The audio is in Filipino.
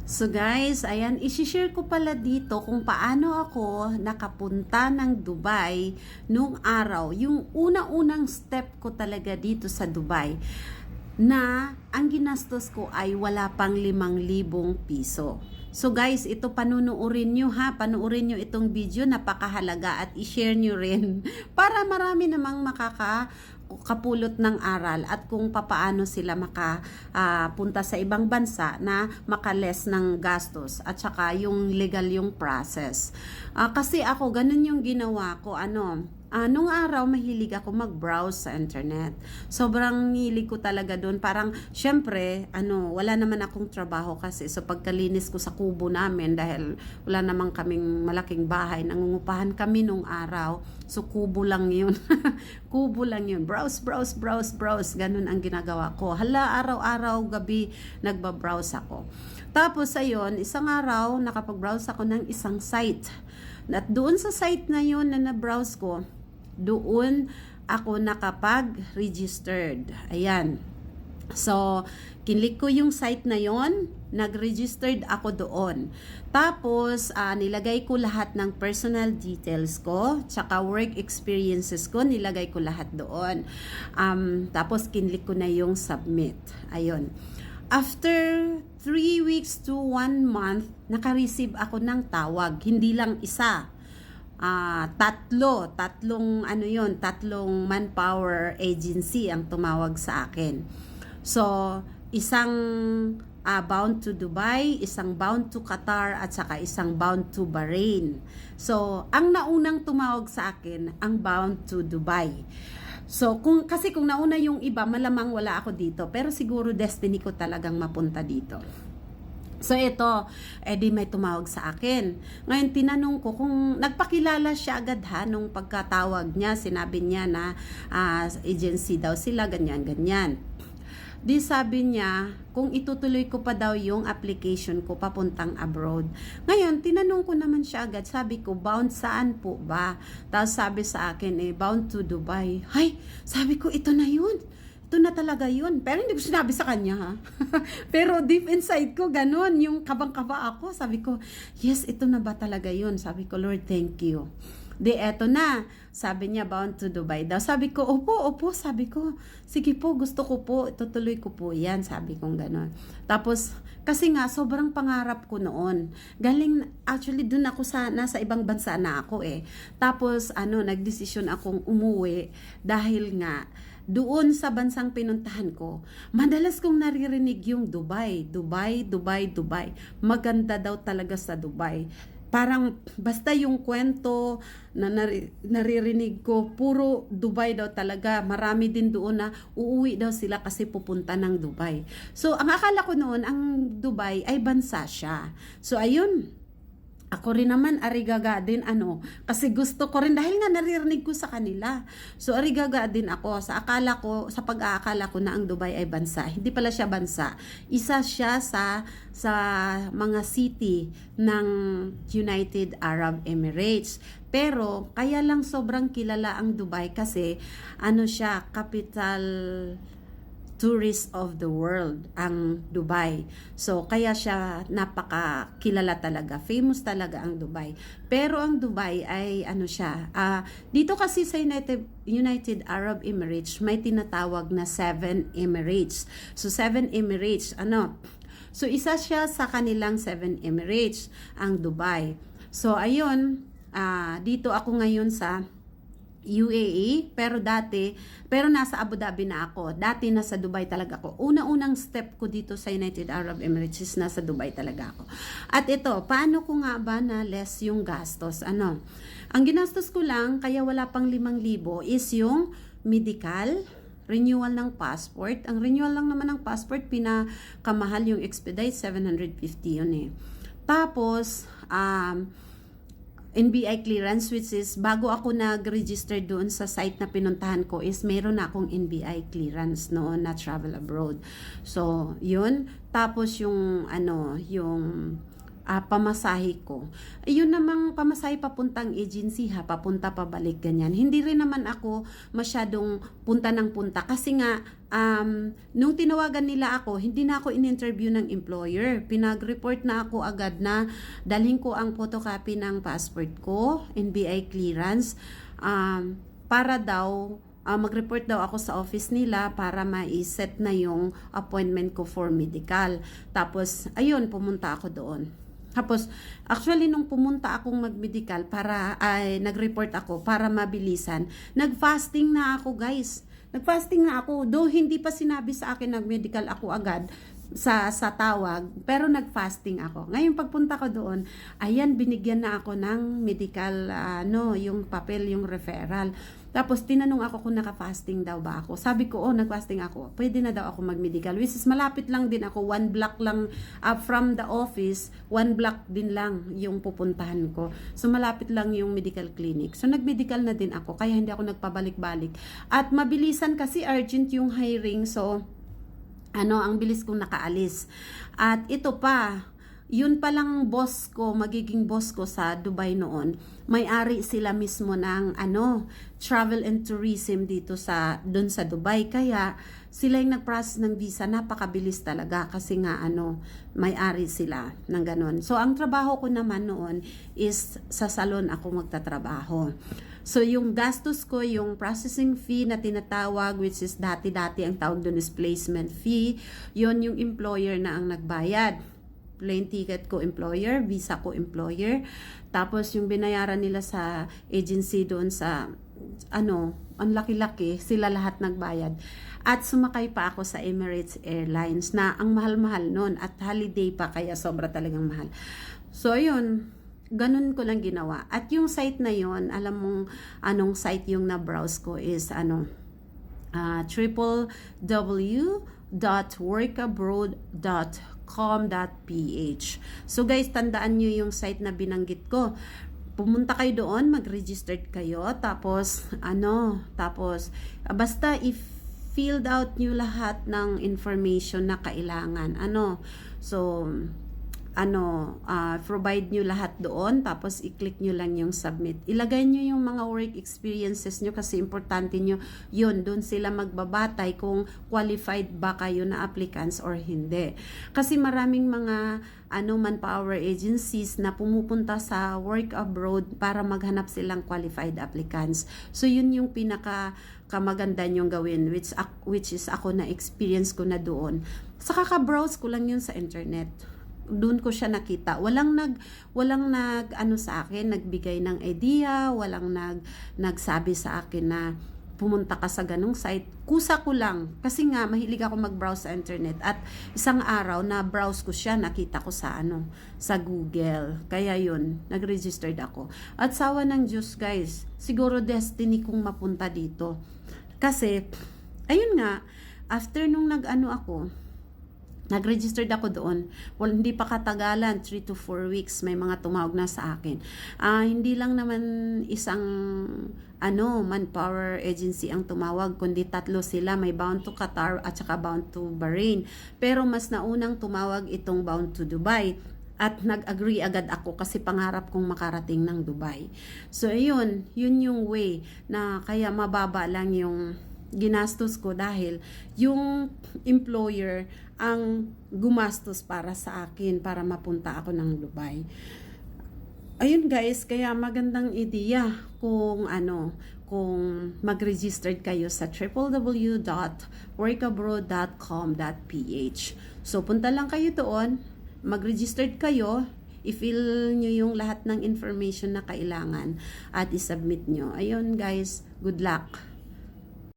So guys, ayan, isi-share ko pala dito kung paano ako nakapunta ng Dubai nung araw. Yung una-unang step ko talaga dito sa Dubai na ang ginastos ko ay wala pang 5,000 piso. So guys, ito panunuorin nyo ha, panuorin nyo itong video, napakahalaga at i-share nyo rin para marami namang makakapulot ng aral at kung papaano sila makapunta sa ibang bansa na makales ng gastos at saka yung legal yung process. Kasi ako, ganun yung ginawa ko, nung araw, mahilig ako mag-browse sa internet. Sobrang hilig ko talaga doon. Parang, syempre, wala naman akong trabaho kasi. So, pagkalinis ko sa kubo namin, dahil wala naman kaming malaking bahay, nangungupahan kami nung araw. So, kubo lang yun. Kubo lang yun. Browse. Ganun ang ginagawa ko. Hala, araw-araw, gabi, nagbabrowse ako. Tapos, ayun, isang araw, nakapag-browse ako ng isang site. At doon sa site na yun na na-browse ko, doon ako nakapag-registered. Ayan. So, kinlik ko yung site na yon, nag-registered ako doon. Tapos, nilagay ko lahat ng personal details ko, tsaka work experiences ko, nilagay ko lahat doon. Tapos, kinlik ko na yung submit. Ayun. After 3 weeks to 1 month, naka-receive ako ng tawag. Hindi lang isa. Tatlong manpower agency ang tumawag sa akin. So, isang bound to Dubai, isang bound to Qatar, at saka isang bound to Bahrain. So, ang naunang tumawag sa akin, ang bound to Dubai. So, kasi kung nauna yung iba, malamang wala ako dito. Pero siguro destiny ko talagang mapunta dito. So ito, edi may tumawag sa akin. Ngayon tinanong ko kung nagpakilala siya agad ha, nung pagkatawag niya, sinabi niya na agency daw sila, ganyan. Di sabi niya, kung itutuloy ko pa daw yung application ko papuntang abroad. Ngayon, tinanong ko naman siya agad, sabi ko, bound saan po ba? Tapos sabi sa akin, bound to Dubai. Hay, sabi ko, ito na yun. Ito na talaga yun. Pero hindi ko sinabi sa kanya ha. Pero deep inside ko, ganun. Yung kabang-kaba ako. Sabi ko, yes, ito na ba talaga yun? Sabi ko, Lord, thank you. Di, eto na. Sabi niya, bound to Dubai daw. Sabi ko, opo. Sabi ko, sige po, gusto ko po. Tutuloy ko po yan. Sabi kong ganun. Tapos, kasi nga, sobrang pangarap ko noon. Actually, dun ako nasa ibang bansa na ako eh. Tapos, nagdesisyon akong umuwi dahil nga, doon sa bansang pinuntahan ko, madalas kong naririnig yung Dubai. Maganda daw talaga sa Dubai. Parang basta yung kwento na naririnig ko, puro Dubai daw talaga. Marami din doon na uuwi daw sila kasi pupunta ng Dubai. So, ang akala ko noon, ang Dubai ay bansa siya. So, ayun. Ako rin naman, arigaga din kasi gusto ko rin dahil nga naririnig ko sa kanila. So arigaga din ako sa pag-aakala ko na ang Dubai ay bansa. Hindi pala siya bansa. Isa siya sa mga city ng United Arab Emirates. Pero kaya lang sobrang kilala ang Dubai kasi siya, capital tourist of the world ang Dubai. So, kaya siya napakakilala talaga. Famous talaga ang Dubai. Pero ang Dubai ay dito kasi sa United Arab Emirates, may tinatawag na 7 Emirates. So, 7 Emirates, So, isa siya sa kanilang 7 Emirates, ang Dubai. So, ayun, dito ako ngayon sa UAE, pero nasa Abu Dhabi na ako. Dati nasa Dubai talaga ako. Una-unang step ko dito sa United Arab Emirates is nasa Dubai talaga ako. At ito, paano ko nga ba na less yung gastos? Ang ginastos ko lang, kaya wala pang 5,000, is yung medical, renewal ng passport. Ang renewal lang naman ng passport, pinakamahal yung expedite, 750 yun eh. Tapos, NBI clearance, which is bago ako nag-register doon sa site na pinuntahan ko, is meron na akong NBI clearance noon na travel abroad. So, yun. Tapos yung pamasahe ko. Ayun namang pamasahe papuntang agency ha, papunta pabalik ganyan. Hindi rin naman ako masyadong punta ng punta kasi nga nung tinawagan nila ako, hindi na ako in-interview ng employer. Pinag-report na ako agad na dalhin ko ang photocopy ng passport ko, NBI clearance, para daw mag-report daw ako sa office nila para ma-set na yung appointment ko for medical. Tapos, ayun, pumunta ako doon. Tapos, actually, nung pumunta akong mag-medical, nag-report ako para mabilisan, nag-fasting na ako, guys. Nag-fasting na ako. Though hindi pa sinabi sa akin nag-medical ako agad sa tawag, pero nag-fasting ako. Ngayon pagpunta ko doon, ayan, binigyan na ako ng medical, yung papel, yung referral. Tapos tinanong ako kung naka-fasting daw ba ako. Sabi ko, nag-fasting ako. Pwede na daw ako mag-medical. Which is malapit lang din ako. 1 block lang from the office. 1 block din lang yung pupuntahan ko. So malapit lang yung medical clinic. So nag-medical na din ako. Kaya hindi ako nagpabalik-balik. At mabilisan kasi urgent yung hiring. So ang bilis kong nakaalis. At ito pa, yun palang boss ko, magiging boss ko sa Dubai noon, may-ari sila mismo ng travel and tourism dito doon sa Dubai. Kaya sila yung nag-process ng visa, napakabilis talaga kasi nga may-ari sila ng ganon. So ang trabaho ko naman noon is sa salon ako magtatrabaho. So yung gastos ko, yung processing fee na tinatawag, which is dati-dati ang tawag doon is placement fee, yun yung employer na ang nagbayad. Plane ticket ko employer, visa ko employer. Tapos yung binayaran nila sa agency doon sa ang laki-laki, sila lahat nagbayad. At sumakay pa ako sa Emirates Airlines na ang mahal-mahal noon at holiday pa kaya sobra talagang mahal. So ayun, ganun ko lang ginawa. At yung site na yon, alam mong anong site yung na-browse ko is www.workabroad.com.ph. So guys, tandaan nyo yung site na binanggit ko. Pumunta kayo doon, mag-registered kayo, tapos basta i-filled out nyo lahat ng information na kailangan. Provide nyo lahat doon, tapos i-click nyo lang yung submit. Ilagay nyo yung mga work experiences nyo kasi importante nyo yun. Doon sila magbabatay kung qualified ba kayo na applicants or hindi. Kasi maraming mga manpower agencies na pumupunta sa work abroad para maghanap silang qualified applicants. So yun yung kamaganda nyong gawin, which is ako na experience ko na doon. Sa kaka-browse ko lang yun sa internet. Doon ko siya nakita. Walang sa akin, nagbigay ng idea, walang nagsabi sa akin na pumunta ka sa ganung site. Kusa ko lang kasi nga mahilig ako mag-browse sa internet at isang araw na browse ko siya, nakita ko sa Google. Kaya yun, nag-registered ako. At sawa ng Diyos, guys, siguro destiny kong mapunta dito. Kasi ayun nga, after nung nag-registered ako doon. Well, hindi pa katagalan, 3 to 4 weeks, may mga tumawag na sa akin. Hindi lang naman isang manpower agency ang tumawag, kundi 3 sila. May bound to Qatar at saka bound to Bahrain. Pero mas naunang tumawag itong bound to Dubai. At nag-agree agad ako kasi pangarap kong makarating ng Dubai. So, yun yung way na kaya mababa lang yung ginastos ko dahil yung employer ang gumastos para sa akin para mapunta ako ng Dubai. Ayun guys, kaya magandang ideya kung mag-registered kayo sa www.workabroad.com.ph. So punta lang kayo doon, mag-registered kayo, i-fill nyo yung lahat ng information na kailangan at i-submit nyo. Ayun guys, good luck!